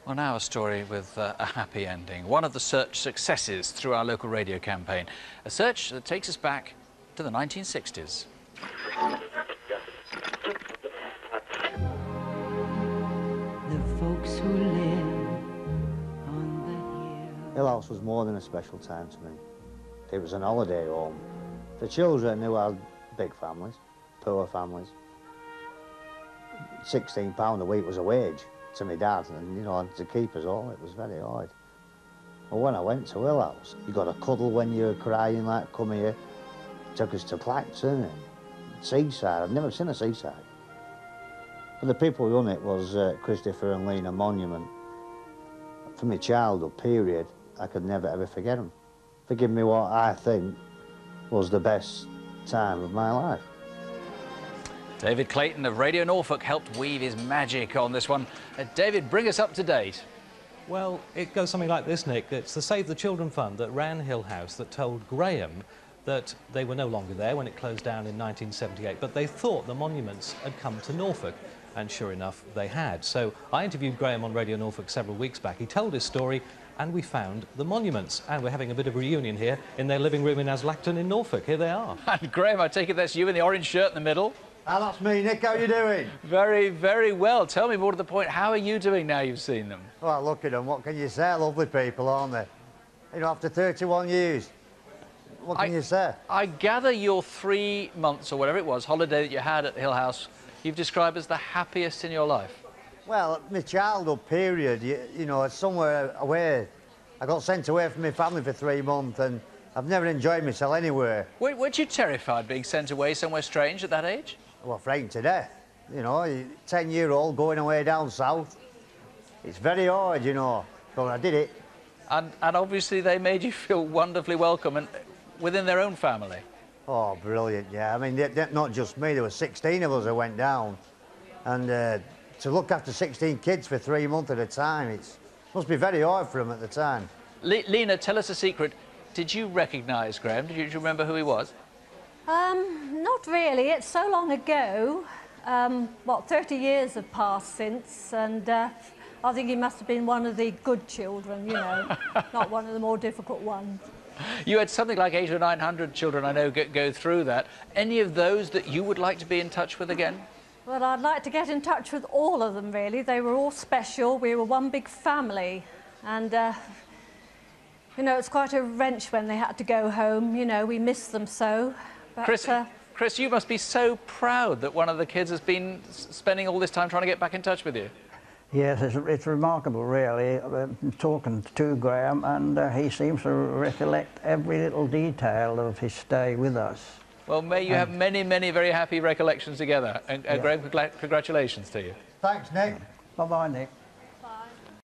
Well, now a story with a happy ending. One of the search successes through our local radio campaign. A search that takes us back to the 1960s. The folks who live on the hill. Hill House was more than a special time to me. It was an holiday home for children who had big families, poor families. £16 a week was a wage to my dad, and you know, to keep us all, it was very hard. But when I went to Hill House, you got a cuddle when you were crying, like, come here. Took us to Clacton and Seaside. I've never seen a seaside. But the people who run it was Christopher and Lena Monument. For my childhood period, I could never ever forget them. Forgive me what I think was the best time of my life. David Clayton of Radio Norfolk helped weave his magic on this one. David, bring us up to date. Well, it goes something like this, Nick. It's the Save the Children Fund that ran Hill House that told Graham that they were no longer there when it closed down in 1978, but they thought the monuments had come to Norfolk, and sure enough, they had. So I interviewed Graham on Radio Norfolk several weeks back. He told his story, and we found the monuments. And we're having a bit of a reunion here in their living room in Aslacton in Norfolk. Here they are. And Graham, I take it that's you in the orange shirt in the middle. Ah, that's me, Nick. How you doing? Very, very well. Tell me more to the point. How are you doing now you've seen them? Well, look at them. What can you say? Lovely people, aren't they? You know, after 31 years, what can you say? I gather your 3 months or whatever it was, holiday that you had at Hill House, you've described as the happiest in your life. Well, my childhood period, you know, somewhere away. I got sent away from my family for 3 months, and I've never enjoyed myself anywhere. Weren't you terrified being sent away somewhere strange at that age? Well, frightened to death. You know, 10-year-old going away down south. It's very hard, you know, but I did it. And obviously they made you feel wonderfully welcome and within their own family. Oh, brilliant, yeah. I mean, not just me, there were 16 of us that went down. And to look after 16 kids for 3 months at a time, it must be very hard for them at the time. Lena, tell us a secret. Did you recognise Graham? Do you remember who he was? Not really. It's so long ago. 30 years have passed since, and I think he must have been one of the good children, you know, not one of the more difficult ones. You had something like 800 or 900 children, I know, go through that. Any of those that you would like to be in touch with again? Well, I'd like to get in touch with all of them, really. They were all special. We were one big family, and you know, it's quite a wrench when they had to go home. You know, we miss them so. But, Chris, you must be so proud that one of the kids has been spending all this time trying to get back in touch with you. Yes, it's remarkable, really, talking to Graham, and he seems to recollect every little detail of his stay with us. Well, may you have many, many very happy recollections together. And yeah. Graham, congratulations to you. Thanks, Nick. Bye-bye, Nick.